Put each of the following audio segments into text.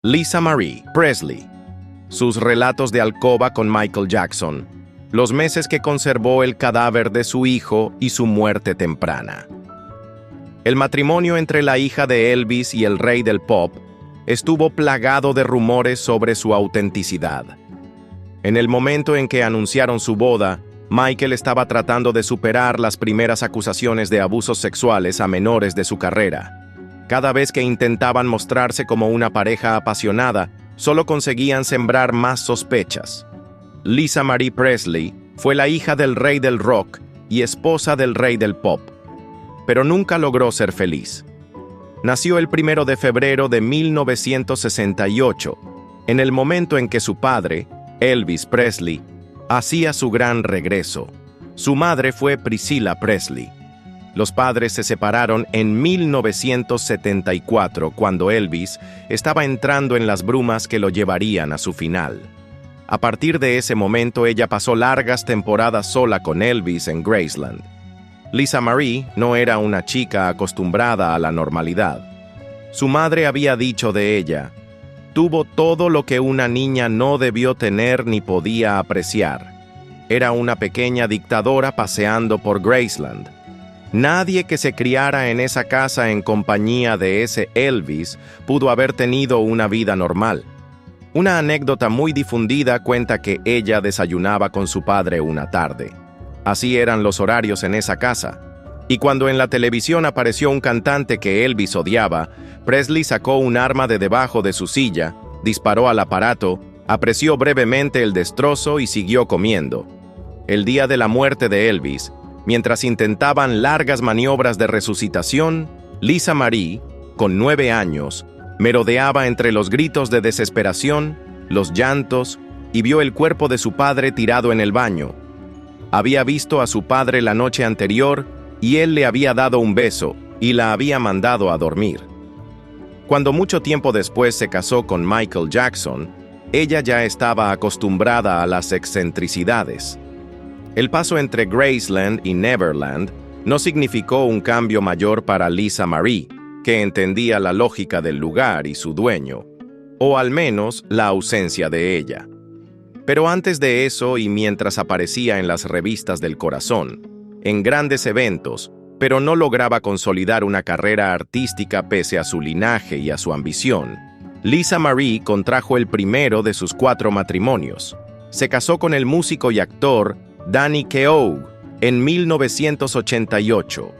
Lisa Marie Presley. Sus relatos de alcoba con Michael Jackson. Los meses que conservó el cadáver de su hijo y su muerte temprana. El matrimonio entre la hija de Elvis y el rey del pop estuvo plagado de rumores sobre su autenticidad. En el momento en que anunciaron su boda, Michael estaba tratando de superar las primeras acusaciones de abusos sexuales a menores de su carrera. Cada vez que intentaban mostrarse como una pareja apasionada, solo conseguían sembrar más sospechas. Lisa Marie Presley fue la hija del rey del rock y esposa del rey del pop, pero nunca logró ser feliz. Nació el 1 de febrero de 1968, en el momento en que su padre, Elvis Presley, hacía su gran regreso. Su madre fue Priscilla Presley. Los padres se separaron en 1974, cuando Elvis estaba entrando en las brumas que lo llevarían a su final. A partir de ese momento, ella pasó largas temporadas sola con Elvis en Graceland. Lisa Marie no era una chica acostumbrada a la normalidad. Su madre había dicho de ella: tuvo todo lo que una niña no debió tener ni podía apreciar. Era una pequeña dictadora paseando por Graceland. Nadie que se criara en esa casa en compañía de ese Elvis pudo haber tenido una vida normal. Una anécdota muy difundida cuenta que ella desayunaba con su padre una tarde. Así eran los horarios en esa casa. Y cuando en la televisión apareció un cantante que Elvis odiaba, Presley sacó un arma de debajo de su silla, disparó al aparato, apreció brevemente el destrozo y siguió comiendo. El día de la muerte de Elvis, mientras intentaban largas maniobras de resucitación, Lisa Marie, con 9 años, merodeaba entre los gritos de desesperación, los llantos, y vio el cuerpo de su padre tirado en el baño. Había visto a su padre la noche anterior y él le había dado un beso y la había mandado a dormir. Cuando mucho tiempo después se casó con Michael Jackson, ella ya estaba acostumbrada a las excentricidades. El paso entre Graceland y Neverland no significó un cambio mayor para Lisa Marie, que entendía la lógica del lugar y su dueño, o al menos la ausencia de ella. Pero antes de eso, y mientras aparecía en las revistas del corazón, en grandes eventos, pero no lograba consolidar una carrera artística pese a su linaje y a su ambición, Lisa Marie contrajo el primero de sus 4 matrimonios. Se casó con el músico y actor Danny Keough en 1988.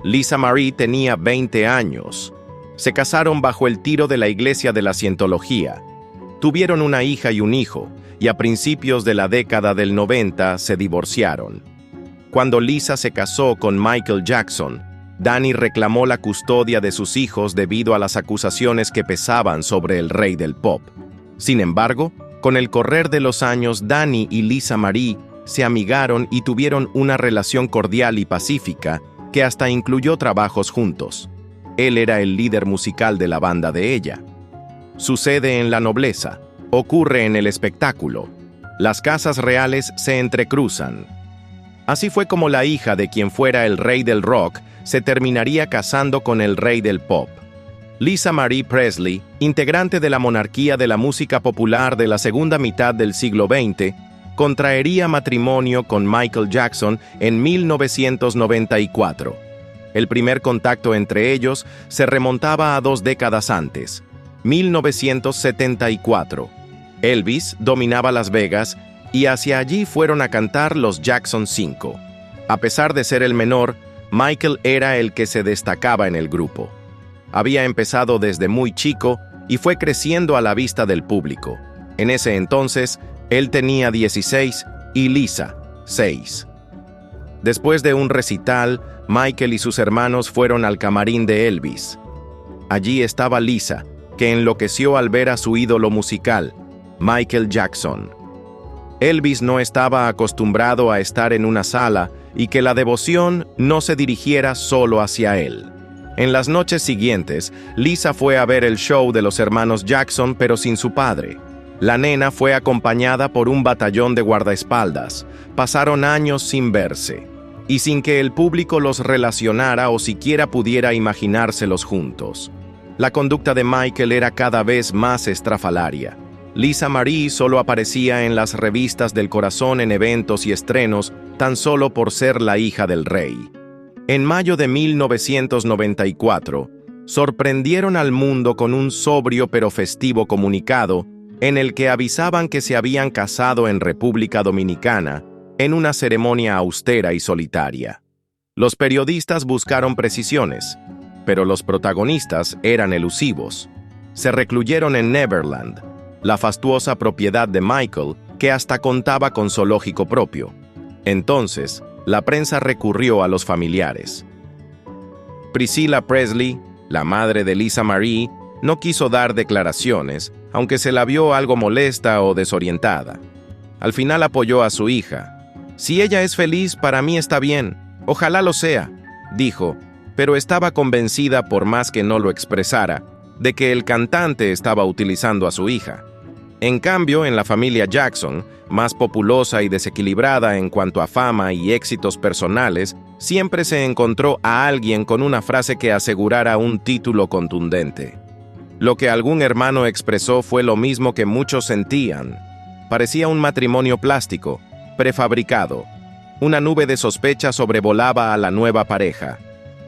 Lisa Marie tenía 20 años. Se casaron bajo el tiro de la Iglesia de la Cientología. Tuvieron una hija y un hijo, y a principios de la década del 90 se divorciaron. Cuando Lisa se casó con Michael Jackson, Danny reclamó la custodia de sus hijos debido a las acusaciones que pesaban sobre el rey del pop. Sin embargo, con el correr de los años, Danny y Lisa Marie se amigaron y tuvieron una relación cordial y pacífica que hasta incluyó trabajos juntos. Él era el líder musical de la banda de ella. Sucede en la nobleza, ocurre en el espectáculo. Las casas reales se entrecruzan. Así fue como la hija de quien fuera el rey del rock se terminaría casando con el rey del pop. Lisa Marie Presley, integrante de la monarquía de la música popular de la segunda mitad del siglo XX, contraería matrimonio con Michael Jackson en 1994. El primer contacto entre ellos se remontaba a 2 décadas antes, 1974. Elvis dominaba Las Vegas y hacia allí fueron a cantar los Jackson 5. A pesar de ser el menor, Michael era el que se destacaba en el grupo. Había empezado desde muy chico y fue creciendo a la vista del público. En ese entonces, él tenía 16 y Lisa, 6. Después de un recital, Michael y sus hermanos fueron al camarín de Elvis. Allí estaba Lisa, que enloqueció al ver a su ídolo musical, Michael Jackson. Elvis no estaba acostumbrado a estar en una sala y que la devoción no se dirigiera solo hacia él. En las noches siguientes, Lisa fue a ver el show de los hermanos Jackson, pero sin su padre. La nena fue acompañada por un batallón de guardaespaldas. Pasaron años sin verse, y sin que el público los relacionara o siquiera pudiera imaginárselos juntos. La conducta de Michael era cada vez más estrafalaria. Lisa Marie solo aparecía en las revistas del corazón en eventos y estrenos tan solo por ser la hija del rey. En mayo de 1994, sorprendieron al mundo con un sobrio pero festivo comunicado en el que avisaban que se habían casado en República Dominicana en una ceremonia austera y solitaria. Los periodistas buscaron precisiones, pero los protagonistas eran elusivos. Se recluyeron en Neverland, la fastuosa propiedad de Michael, que hasta contaba con zoológico propio. Entonces, la prensa recurrió a los familiares. Priscilla Presley, la madre de Lisa Marie, no quiso dar declaraciones, aunque se la vio algo molesta o desorientada. Al final apoyó a su hija. «Si ella es feliz, para mí está bien. Ojalá lo sea», dijo, pero estaba convencida, por más que no lo expresara, de que el cantante estaba utilizando a su hija. En cambio, en la familia Jackson, más populosa y desequilibrada en cuanto a fama y éxitos personales, siempre se encontró a alguien con una frase que asegurara un título contundente. Lo que algún hermano expresó fue lo mismo que muchos sentían. Parecía un matrimonio plástico, prefabricado. Una nube de sospecha sobrevolaba a la nueva pareja.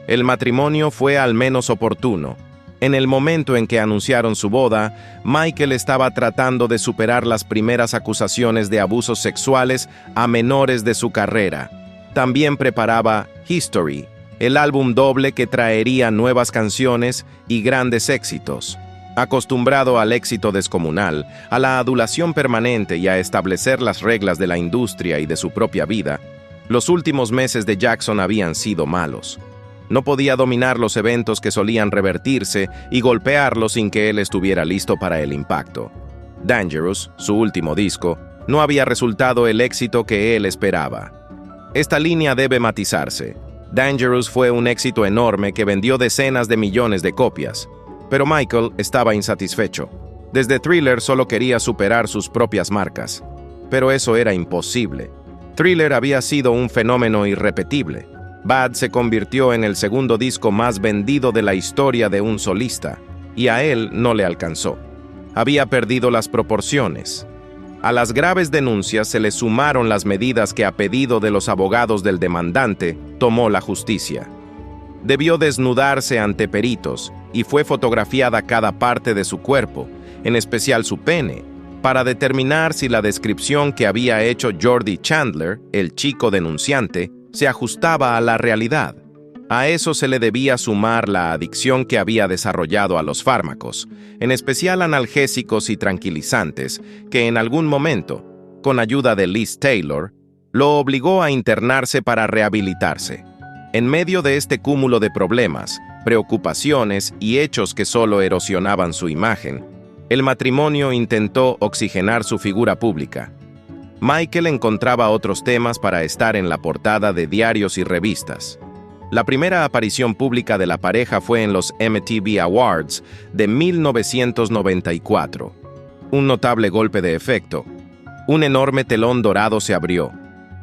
El matrimonio fue al menos oportuno. En el momento en que anunciaron su boda, Michael estaba tratando de superar las primeras acusaciones de abusos sexuales a menores de su carrera. También preparaba History, el álbum doble que traería nuevas canciones y grandes éxitos. Acostumbrado al éxito descomunal, a la adulación permanente y a establecer las reglas de la industria y de su propia vida, los últimos meses de Jackson habían sido malos. No podía dominar los eventos que solían revertirse y golpearlos sin que él estuviera listo para el impacto. Dangerous, su último disco, no había resultado el éxito que él esperaba. Esta línea debe matizarse. Dangerous fue un éxito enorme que vendió decenas de millones de copias, pero Michael estaba insatisfecho. Desde Thriller solo quería superar sus propias marcas, pero eso era imposible. Thriller había sido un fenómeno irrepetible. Bad se convirtió en el segundo disco más vendido de la historia de un solista, y a él no le alcanzó. Había perdido las proporciones. A las graves denuncias se le sumaron las medidas que, a pedido de los abogados del demandante, tomó la justicia. Debió desnudarse ante peritos y fue fotografiada cada parte de su cuerpo, en especial su pene, para determinar si la descripción que había hecho Jordy Chandler, el chico denunciante, se ajustaba a la realidad. A eso se le debía sumar la adicción que había desarrollado a los fármacos, en especial analgésicos y tranquilizantes, que en algún momento, con ayuda de Liz Taylor, lo obligó a internarse para rehabilitarse. En medio de este cúmulo de problemas, preocupaciones y hechos que solo erosionaban su imagen, el matrimonio intentó oxigenar su figura pública. Michael encontraba otros temas para estar en la portada de diarios y revistas. La primera aparición pública de la pareja fue en los MTV Awards de 1994. Un notable golpe de efecto. Un enorme telón dorado se abrió,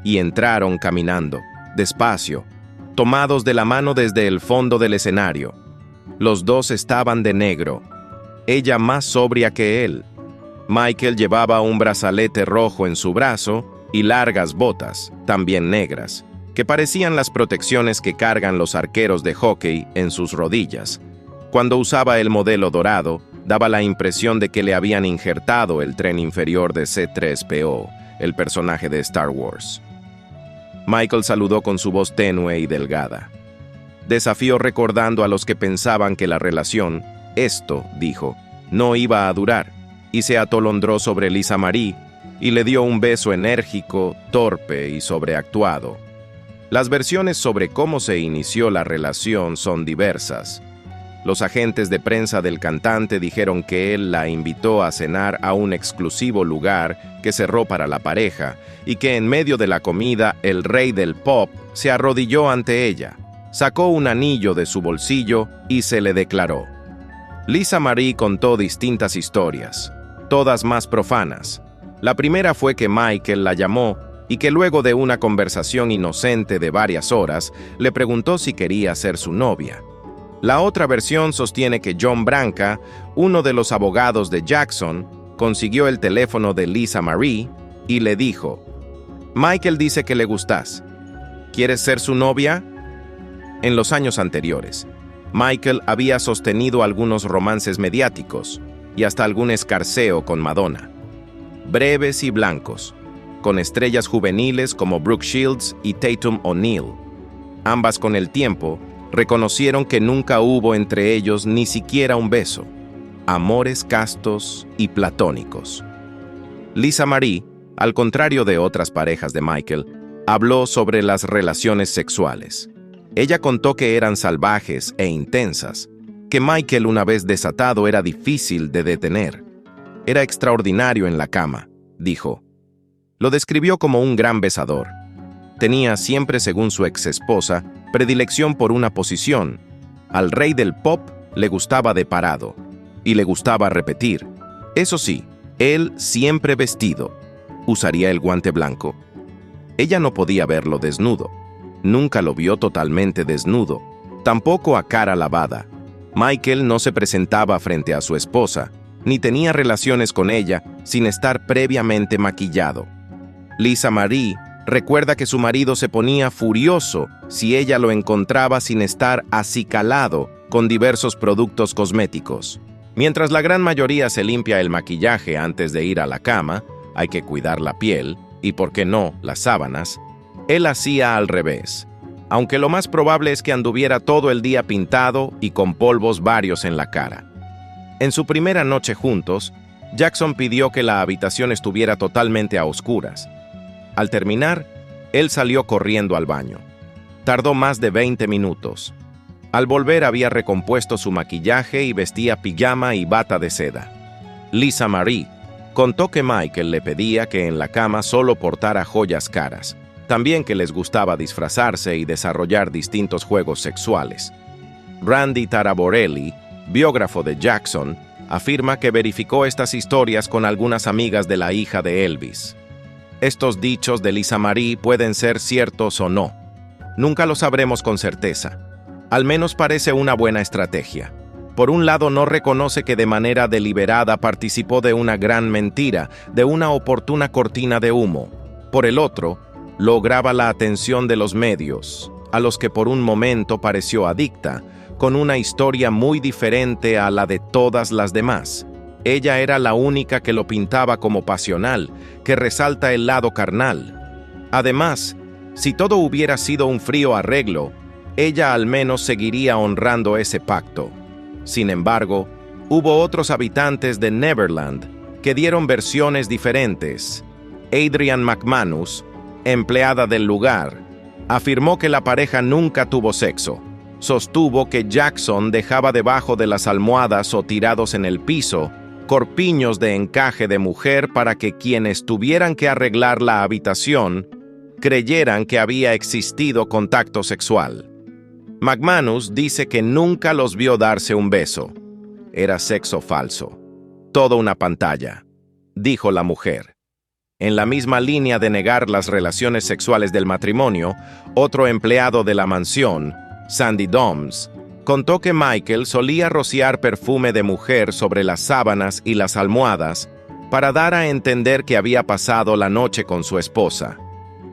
y entraron caminando, despacio, tomados de la mano desde el fondo del escenario. Los dos estaban de negro, ella más sobria que él. Michael llevaba un brazalete rojo en su brazo y largas botas, también negras, que parecían las protecciones que cargan los arqueros de hockey en sus rodillas. Cuando usaba el modelo dorado, daba la impresión de que le habían injertado el tren inferior de C-3PO, el personaje de Star Wars. Michael saludó con su voz tenue y delgada. Desafió recordando a los que pensaban que la relación, dijo, no iba a durar, y se atolondró sobre Lisa Marie y le dio un beso enérgico, torpe y sobreactuado. Las versiones sobre cómo se inició la relación son diversas. Los agentes de prensa del cantante dijeron que él la invitó a cenar a un exclusivo lugar que cerró para la pareja y que en medio de la comida el rey del pop se arrodilló ante ella, sacó un anillo de su bolsillo y se le declaró. Lisa Marie contó distintas historias, todas más profanas. La primera fue que Michael la llamó y que luego de una conversación inocente de varias horas, le preguntó si quería ser su novia. La otra versión sostiene que John Branca, uno de los abogados de Jackson, consiguió el teléfono de Lisa Marie y le dijo: «Michael dice que le gustas. ¿Quieres ser su novia?». En los años anteriores, Michael había sostenido algunos romances mediáticos y hasta algún escarceo con Madonna. Breves y blancos, con estrellas juveniles como Brooke Shields y Tatum O'Neal. Ambas con el tiempo reconocieron que nunca hubo entre ellos ni siquiera un beso. Amores castos y platónicos. Lisa Marie, al contrario de otras parejas de Michael, habló sobre las relaciones sexuales. Ella contó que eran salvajes e intensas, que Michael, una vez desatado, era difícil de detener. Era extraordinario en la cama, dijo. Lo describió como un gran besador. Tenía siempre, según su ex-esposa, predilección por una posición. Al rey del pop le gustaba de parado, y le gustaba repetir. Eso sí, él siempre vestido. Usaría el guante blanco. Ella no podía verlo desnudo. Nunca lo vio totalmente desnudo, tampoco a cara lavada. Michael no se presentaba frente a su esposa, ni tenía relaciones con ella sin estar previamente maquillado. Lisa Marie recuerda que su marido se ponía furioso si ella lo encontraba sin estar acicalado con diversos productos cosméticos. Mientras la gran mayoría se limpia el maquillaje antes de ir a la cama, hay que cuidar la piel y, por qué no, las sábanas, él hacía al revés, aunque lo más probable es que anduviera todo el día pintado y con polvos varios en la cara. En su primera noche juntos, Jackson pidió que la habitación estuviera totalmente a oscuras. Al terminar, él salió corriendo al baño. Tardó más de 20 minutos. Al volver había recompuesto su maquillaje y vestía pijama y bata de seda. Lisa Marie contó que Michael le pedía que en la cama solo portara joyas caras. También que les gustaba disfrazarse y desarrollar distintos juegos sexuales. Randy Taraborelli, biógrafo de Jackson, afirma que verificó estas historias con algunas amigas de la hija de Elvis. Estos dichos de Lisa Marie pueden ser ciertos o no. Nunca lo sabremos con certeza. Al menos parece una buena estrategia. Por un lado, no reconoce que de manera deliberada participó de una gran mentira, de una oportuna cortina de humo. Por el otro, lograba la atención de los medios, a los que por un momento pareció adicta, con una historia muy diferente a la de todas las demás. Ella era la única que lo pintaba como pasional, que resalta el lado carnal. Además, si todo hubiera sido un frío arreglo, ella al menos seguiría honrando ese pacto. Sin embargo, hubo otros habitantes de Neverland que dieron versiones diferentes. Adrian McManus, empleada del lugar, afirmó que la pareja nunca tuvo sexo. Sostuvo que Jackson dejaba debajo de las almohadas o tirados en el piso corpiños de encaje de mujer para que quienes tuvieran que arreglar la habitación creyeran que había existido contacto sexual. McManus dice que nunca los vio darse un beso. Era sexo falso. Todo una pantalla, dijo la mujer. En la misma línea de negar las relaciones sexuales del matrimonio, otro empleado de la mansión, Sandy Doms, contó que Michael solía rociar perfume de mujer sobre las sábanas y las almohadas para dar a entender que había pasado la noche con su esposa.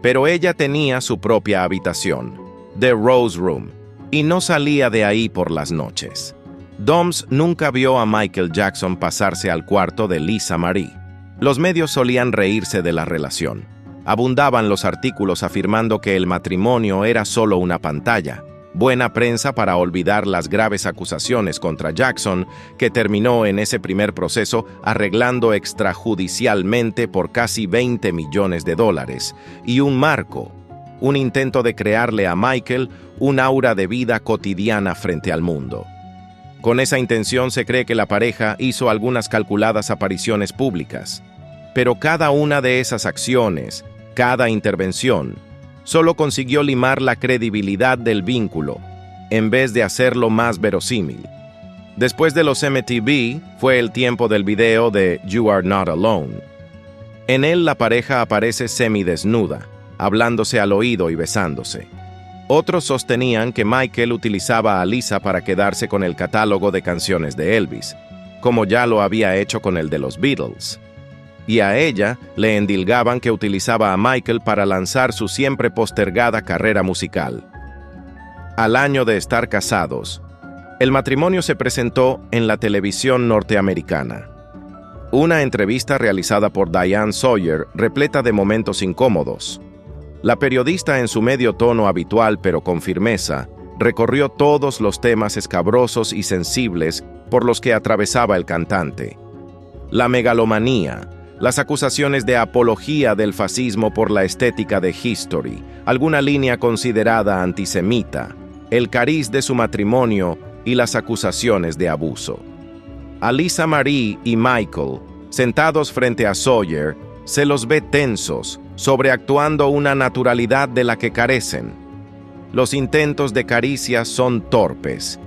Pero ella tenía su propia habitación, The Rose Room, y no salía de ahí por las noches. Doms nunca vio a Michael Jackson pasarse al cuarto de Lisa Marie. Los medios solían reírse de la relación. Abundaban los artículos afirmando que el matrimonio era solo una pantalla. Buena prensa para olvidar las graves acusaciones contra Jackson, que terminó en ese primer proceso arreglando extrajudicialmente por casi $20 millones, y un marco, un intento de crearle a Michael un aura de vida cotidiana frente al mundo. Con esa intención se cree que la pareja hizo algunas calculadas apariciones públicas, pero cada una de esas acciones, cada intervención, solo consiguió limar la credibilidad del vínculo, en vez de hacerlo más verosímil. Después de los MTV, fue el tiempo del video de You Are Not Alone. En él la pareja aparece semidesnuda, hablándose al oído y besándose. Otros sostenían que Michael utilizaba a Lisa para quedarse con el catálogo de canciones de Elvis, como ya lo había hecho con el de los Beatles. Y a ella le endilgaban que utilizaba a Michael para lanzar su siempre postergada carrera musical. Al año de estar casados, el matrimonio se presentó en la televisión norteamericana. Una entrevista realizada por Diane Sawyer repleta de momentos incómodos. La periodista, en su medio tono habitual pero con firmeza, recorrió todos los temas escabrosos y sensibles por los que atravesaba el cantante. La megalomanía, las acusaciones de apología del fascismo por la estética de History, alguna línea considerada antisemita, el cariz de su matrimonio y las acusaciones de abuso. A Lisa Marie y Michael, sentados frente a Sawyer, se los ve tensos, sobreactuando una naturalidad de la que carecen. Los intentos de caricia son torpes.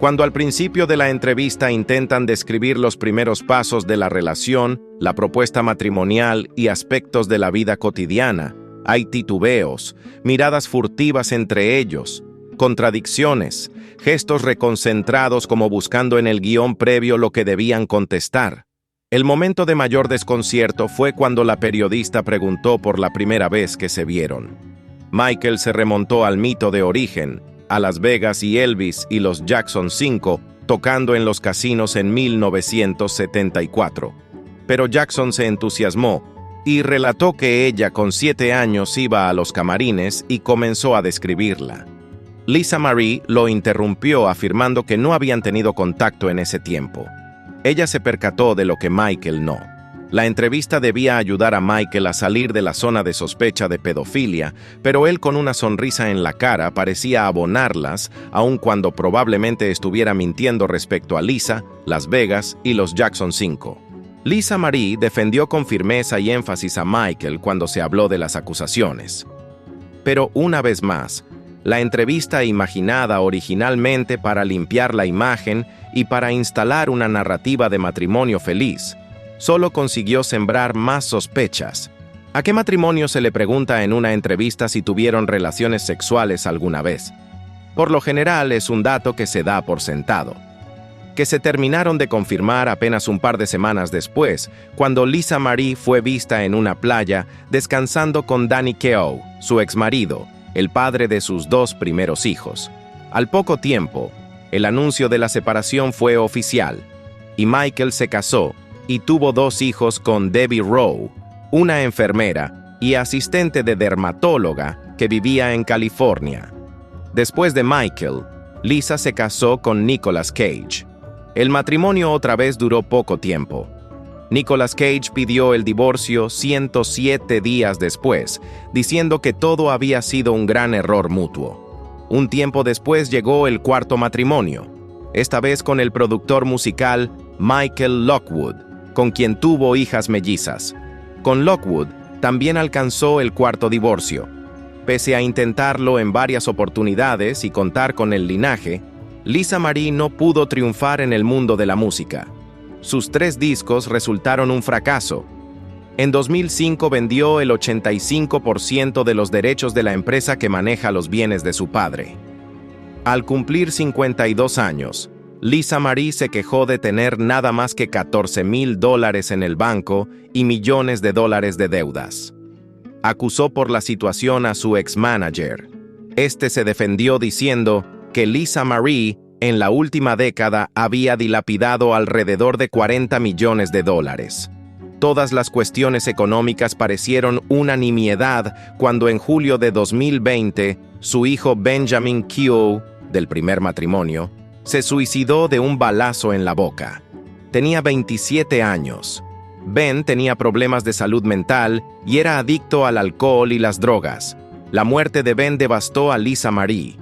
Cuando al principio de la entrevista intentan describir los primeros pasos de la relación, la propuesta matrimonial y aspectos de la vida cotidiana, hay titubeos, miradas furtivas entre ellos, contradicciones, gestos reconcentrados como buscando en el guión previo lo que debían contestar. El momento de mayor desconcierto fue cuando la periodista preguntó por la primera vez que se vieron. Michael se remontó al mito de origen, a Las Vegas y Elvis y los Jackson 5 tocando en los casinos en 1974. Pero Jackson se entusiasmó y relató que ella con 7 años iba a los camarines y comenzó a describirla. Lisa Marie lo interrumpió afirmando que no habían tenido contacto en ese tiempo. Ella se percató de lo que Michael no. La entrevista debía ayudar a Michael a salir de la zona de sospecha de pedofilia, pero él con una sonrisa en la cara parecía abonarlas, aun cuando probablemente estuviera mintiendo respecto a Lisa, Las Vegas y los Jackson 5. Lisa Marie defendió con firmeza y énfasis a Michael cuando se habló de las acusaciones. Pero una vez más, la entrevista imaginada originalmente para limpiar la imagen y para instalar una narrativa de matrimonio feliz, solo consiguió sembrar más sospechas. ¿A qué matrimonio se le pregunta en una entrevista si tuvieron relaciones sexuales alguna vez? Por lo general es un dato que se da por sentado, que se terminaron de confirmar apenas un par de semanas después, cuando Lisa Marie fue vista en una playa descansando con Danny Keough, su exmarido, el padre de sus 2 primeros hijos. Al poco tiempo, el anuncio de la separación fue oficial, y Michael se casó y tuvo 2 hijos con Debbie Rowe, una enfermera y asistente de dermatóloga que vivía en California. Después de Michael, Lisa se casó con Nicolas Cage. El matrimonio otra vez duró poco tiempo. Nicolas Cage pidió el divorcio 107 días después, diciendo que todo había sido un gran error mutuo. Un tiempo después llegó el 4º matrimonio, esta vez con el productor musical Michael Lockwood, con quien tuvo hijas mellizas. Con Lockwood también alcanzó el 4º divorcio. Pese a intentarlo en varias oportunidades y contar con el linaje, Lisa Marie no pudo triunfar en el mundo de la música. Sus 3 discos resultaron un fracaso. En 2005 vendió el 85% de los derechos de la empresa que maneja los bienes de su padre. Al cumplir 52 años, Lisa Marie se quejó de tener nada más que $14,000 en el banco y millones de dólares de deudas. Acusó por la situación a su ex-manager. Este se defendió diciendo que Lisa Marie en la última década había dilapidado alrededor de $40 millones. Todas las cuestiones económicas parecieron una nimiedad cuando en julio de 2020 su hijo Benjamin Keough, del primer matrimonio, se suicidó de un balazo en la boca. Tenía 27 años. Ben tenía problemas de salud mental y era adicto al alcohol y las drogas. La muerte de Ben devastó a Lisa Marie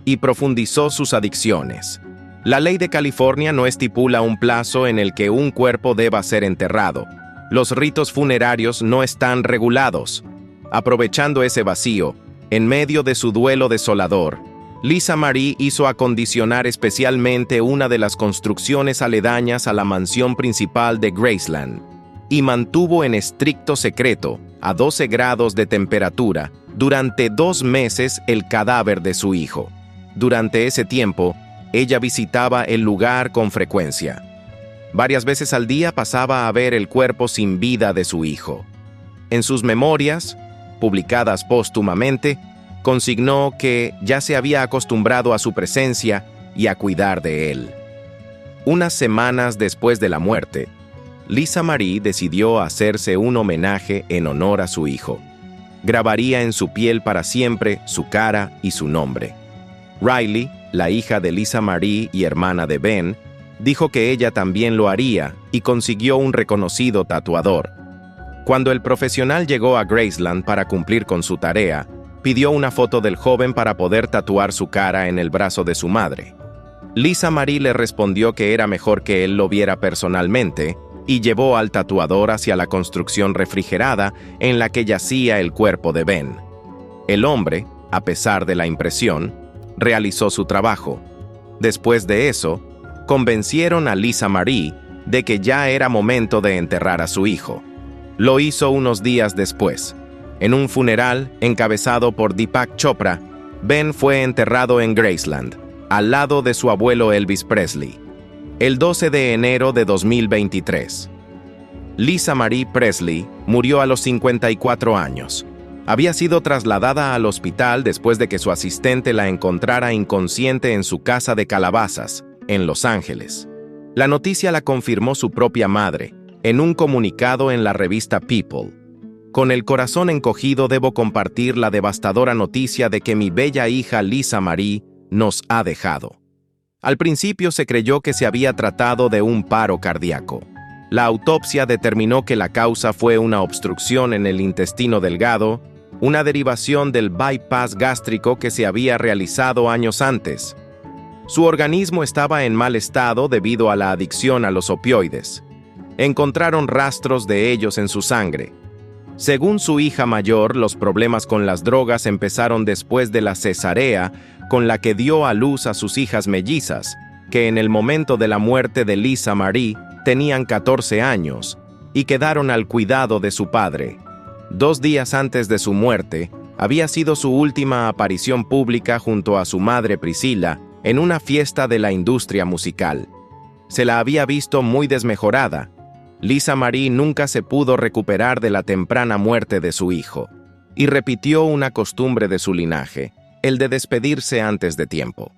y profundizó sus adicciones. La ley de California no estipula un plazo en el que un cuerpo deba ser enterrado. Los ritos funerarios no están regulados. Aprovechando ese vacío, en medio de su duelo desolador, Lisa Marie hizo acondicionar especialmente una de las construcciones aledañas a la mansión principal de Graceland y mantuvo en estricto secreto, a 12 grados de temperatura, durante 2 meses el cadáver de su hijo. Durante ese tiempo, ella visitaba el lugar con frecuencia. Varias veces al día pasaba a ver el cuerpo sin vida de su hijo. En sus memorias, publicadas póstumamente, consignó que ya se había acostumbrado a su presencia y a cuidar de él. Unas semanas después de la muerte, Lisa Marie decidió hacerse un homenaje en honor a su hijo. Grabaría en su piel para siempre su cara y su nombre. Riley, la hija de Lisa Marie y hermana de Ben, dijo que ella también lo haría y consiguió un reconocido tatuador. Cuando el profesional llegó a Graceland para cumplir con su tarea, pidió una foto del joven para poder tatuar su cara en el brazo de su madre. Lisa Marie le respondió que era mejor que él lo viera personalmente y llevó al tatuador hacia la construcción refrigerada en la que yacía el cuerpo de Ben. El hombre, a pesar de la impresión, realizó su trabajo. Después de eso, convencieron a Lisa Marie de que ya era momento de enterrar a su hijo. Lo hizo unos días después. En un funeral encabezado por Deepak Chopra, Ben fue enterrado en Graceland, al lado de su abuelo Elvis Presley, el 12 de enero de 2023. Lisa Marie Presley murió a los 54 años. Había sido trasladada al hospital después de que su asistente la encontrara inconsciente en su casa de Calabazas, en Los Ángeles. La noticia la confirmó su propia madre, en un comunicado en la revista People. Con el corazón encogido debo compartir la devastadora noticia de que mi bella hija Lisa Marie nos ha dejado. Al principio se creyó que se había tratado de un paro cardíaco. La autopsia determinó que la causa fue una obstrucción en el intestino delgado, una derivación del bypass gástrico que se había realizado años antes. Su organismo estaba en mal estado debido a la adicción a los opioides. Encontraron rastros de ellos en su sangre. Según su hija mayor, los problemas con las drogas empezaron después de la cesarea con la que dio a luz a sus hijas mellizas, que en el momento de la muerte de Lisa Marie tenían 14 años y quedaron al cuidado de su padre. 2 días antes de su muerte, había sido su última aparición pública junto a su madre Priscilla en una fiesta de la industria musical. Se la había visto muy desmejorada. Lisa Marie nunca se pudo recuperar de la temprana muerte de su hijo, y repitió una costumbre de su linaje, el de despedirse antes de tiempo.